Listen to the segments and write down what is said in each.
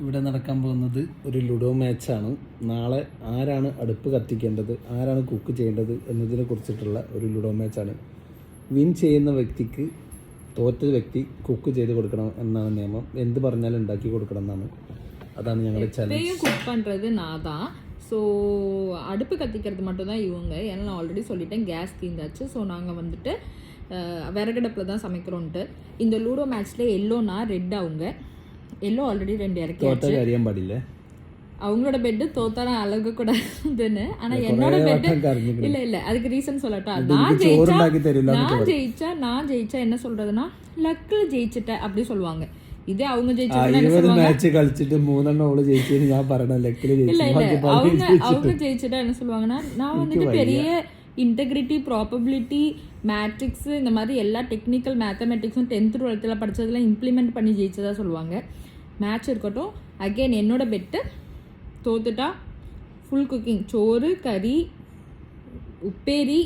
ഇവിടെ നടക്കാൻ പോകുന്നത് ഒരു ലുഡോ മാച്ചാണ്. നാളെ ആരാണ് അടുപ്പ് കത്തിക്കേണ്ടത്, ആരാണ് കുക്ക് ചെയ്യേണ്ടത് എന്നതിനെ കുറിച്ചിട്ടുള്ള ഒരു ലുഡോ മാച്ചാണ്. വിൻ ചെയ്യുന്ന വ്യക്തിക്ക് തോറ്റ വ്യക്തി കുക്ക് ചെയ്ത് കൊടുക്കണം എന്നാണ് നിയമം. എന്ത് പറഞ്ഞാലും ഉണ്ടാക്കി കൊടുക്കണം എന്നാണ്. அதான் ഞങ്ങളുടെ சேலஞ்ச். குக் பண்ணுறது நான் தான். ஸோ அடுப்பு கத்திக்கிறது மட்டும்தான் இவங்க. ஏன்னா நான் ஆல்ரெடி சொல்லிட்டேன் கேஸ் தீர்ந்தாச்சு. ஸோ நாங்கள் வந்துட்டு விறகடுப்பில் தான் சமைக்கிறோன்ட்டு. இந்த லூடோ மேட்ச்சில் எல்லோனா ரெட் அவங்க. Yellow already 2 இறக்கியாச்சு. அறியாம பாடில்ல அவங்களோட பெட்டு தோத்தான அழகு கூடாதுன்னு. ஆனா என்னோட பெட்டு இல்ல அதுக்கு ரீசன் சொல்லட்டா, நான் ஜெயிச்சா என்ன சொல்றதுன்னா லக்ல ஜெயிச்சிட்ட அப்படி சொல்லுவாங்க. இதே அவங்க ஜெயிச்சா அவங்க ஜெயிச்சிட்டா என்ன சொல்லுவாங்கன்னா, நான் வந்துட்டு பெரிய இன்டெகிரிட்டி, ப்ராபபிலிட்டி, மேட்ரிக்ஸ் இந்த மாதிரி எல்லா டெக்னிக்கல் மேத்தமெட்டிக்ஸும் 10th 12th படிச்சதெல்லாம் இம்ப்ளிமெண்ட் பண்ணி ஜெயிச்சதா சொல்லுவாங்க. மேட்ச் இருக்கட்டும். அகெயின் என்னோட பெட்டு தோத்துட்டா ஃபுல் குக்கிங், சோறு, கறி, உப்பேரி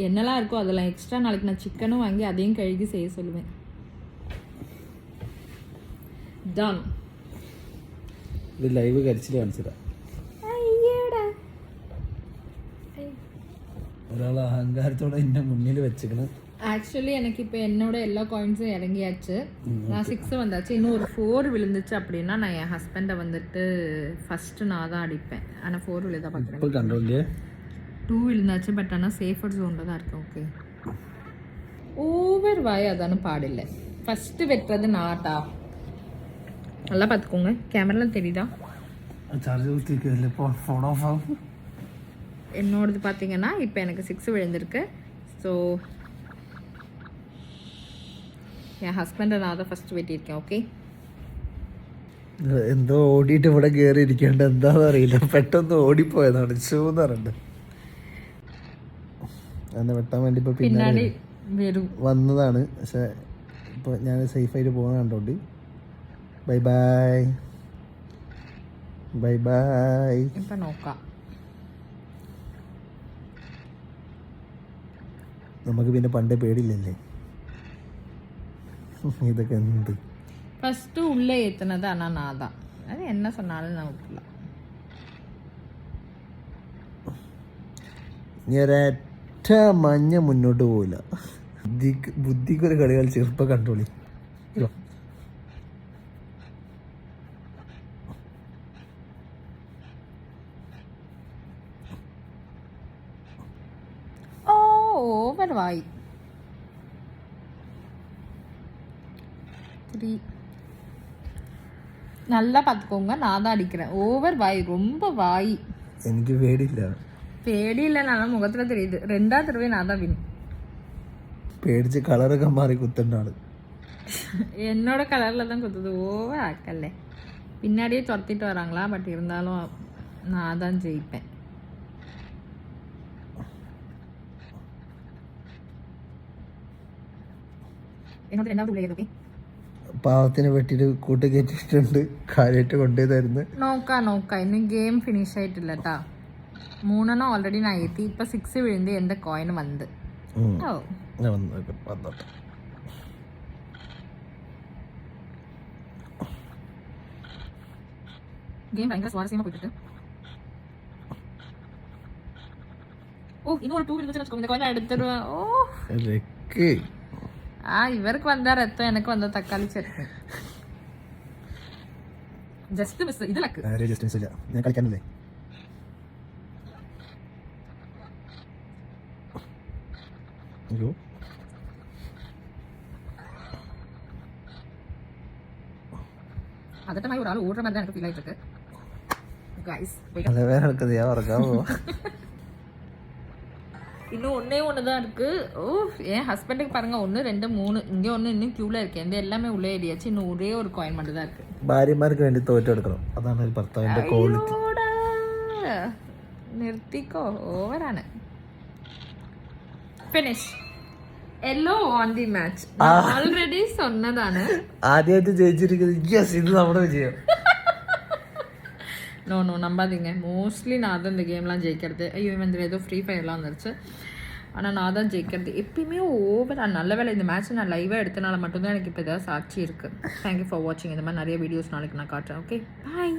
என்னெல்லாம் இருக்கோ அதெல்லாம் எக்ஸ்ட்ரா. நாளைக்கு நான் சிக்கனும் வாங்கி அதையும் கழுகி செய்ய சொல்லுவேன். டன். ഇത് ലൈവ് കരിച്ചിട്ട് കാണിച്ചതാ. ഒരാൾ അഹങ്കാരത്തോടെ എന്റെ മുന്നിൽ വെച്ചിരിക്കണം. ஆக்சுவலி எனக்கு இப்போ என்னோட எல்லா காயின்ஸும் இறங்கியாச்சு. நான் 6 வந்தாச்சு. இன்னும் ஒரு 4 விழுந்துச்சு அப்படின்னா நான் என் ஹஸ்பண்டை வந்துட்டு ஃபஸ்ட்டு நான் தான் அடிப்பேன். ஆனால் 4 விழுதா பார்க்குறேன். 2 விழுந்தாச்சு. பட் ஆனால் சேஃபர் ஜோனில் தான் இருக்கேன். ஓகே, ஓவர் வாய் அதானு பாடில்லை. ஃபஸ்ட்டு வெட்டுறது நாட்டா. நல்லா பார்த்துக்கோங்க. கேமராலாம் தெரியுதா? என்னோடது பார்த்தீங்கன்னா இப்போ எனக்கு 6 விழுந்திருக்கு. ஸோ என் ஹஸ்பண்டை நான் தான் ஃபஸ்ட்டு வெட்டியிருக்கேன். ഓക്കെ, എന്തോ ഓടിയിട്ട് ഇവിടെ കയറി ഇരിക്കേണ്ട എന്താണെന്ന് അറിയില്ല. പെട്ടെന്ന് ഓടിപ്പോയതാണ്. ഷൂന്ന് പറഞ്ഞിട്ട് എന്നെ വെട്ടാൻ വേണ്ടി ഇപ്പോൾ പിന്നാടി വന്നതാണ്. പക്ഷെ ഇപ്പോൾ ഞാൻ സേഫായിട്ട് പോകുന്ന കണ്ടോണ്ട് ബൈ ബൈ ബൈ ബൈ. ഇപ്പം നോക്കാം. നമുക്ക് പിന്നെ പണ്ടേ പേടിയില്ലല്ലേ. ഇതൊക്കെ എന്ത് ஃபஸ்ட்டு உள்ளே ஏற்றுனது ஆனால் நான் தான். அது என்ன சொன்னாலும் நான் விட்டுலாம். ഇനി ഒരൊറ്റ മഞ്ഞ മുന്നോട്ട് പോവില്ല. ബുദ്ധിക്കൊരു കളി കളിച്ച് ഇപ്പം കണ്ടോളി. ஓவர் வாய். 3 நல்லா பார்த்துக்கோங்க. நான் தான் அடிக்கிறேன். ஓவர் வாய், ரொம்ப வாய். എനിക്ക് പേടിയില്ല. പേടിയില്ല, മുഖത്തിൽ தெரியுது. 2வது தடவை நான் தான் வின். പേടിച്ച് കളറൊക്കെ മാറി കുത്തേണ്ട ആള്. என்னோட கலரில் தான் குத்துது. ஓவர் ஆக்கல்ல. பின்னாடியே துரத்திட்டு வராங்களா. பட் இருந்தாலும் நான் தான் ஜெயிப்பேன். என்னோட 2வது உள்ளே ஓகே. പാവത്തിനെ വെട്ടിട്ട് കൂട്ട് കയറ്റിട്ടുണ്ട്. കാര്യമായിട്ട് കൊണ്ടുപോയതായിരുന്നു. നോക്കാം. ഇന്നും ഗെയിം ഫിനിഷ് ആയിട്ടില്ല കേട്ടാ. 3 ഓൾറെഡി ഞാൻ എത്തി. ഇപ്പൊ 6 വിഴുந்து എന്റെ കോയിൻ വന്ന്. ഗെയിം ഭയങ്കര സ്വാരസ്യമായി പോയിട്ട്. ഓ, இன்னொரு 2 விழுந்துச்சு வெச்சுக்கோங்க. இந்த கோயினை எடுத்துடுவேன். ഓ, ഇവർക്ക് വന്ന രത്തം എനിക്ക് വന്ന തക്കാളി ചട്നി. Just miss. ഇത് ലക്ക്. ജസ്റ്റ് മിസ് ഇല്ല. ഞാൻ കളിക്കാനല്ലേ. അയ്യോ, അതട്ടമായി ഒരാൾ ഓടുற மாதிரி தான் எனக்கு ஃபீல் ஆயிட்டு இருக்கு. गाइस வேற இருக்குது. யாவறக்காவோ இன்னும் ஒன்று தான் இருக்கு. ஓ, என் ஹஸ்பண்டுக்கு பாருங்க 1 2 3 இங்கே ஒன்று இன்னும் க்யூவில் இருக்கு. எந்த எல்லாமே உள்ளே ஏறியாச்சு. இன்னும் ஒரே ஒரு காயின் மட்டும் தான் இருக்கு. ഭാര്യമാർക്ക് വേണ്ടി തോറ്റെടുക്കണം. അതാണ് ഒരു ഭർത്താവിന്റെ ക്വാളിറ്റി. നിർത്തിക്കോ, ഓവറാണ്. Finish. Yellow on the match. Already சொன்னതാണ്. ആദ്യമായിട്ട് ജയിച്ചിരിക്കുന്നത്. യെസ്, ഇത് നമ്മുടെ വിജയം. நோ நம்பாதீங்க. மோஸ்ட்லி நான் தான் இந்த கேம்லாம் ஜெயிக்கிறது. ஐயோ, இவன் ஏதோ ஃப்ரீ ஃபயர்லாம் வந்துருச்சு. ஆனால் நான் தான் ஜெயிக்கிறது எப்பயுமே ஓவர். நல்ல வேலை இந்த மேட்ச் நான் லைவாக எடுத்தனால மட்டும்தான் எனக்கு இப்போ ஏதாவது சாட்சி இருக்குது. தேங்க்யூ ஃபார் வாட்சிங். இந்த மாதிரி நிறைய வீடியோஸ் நாளைக்கு நான் காட்டுறேன். Okay bye.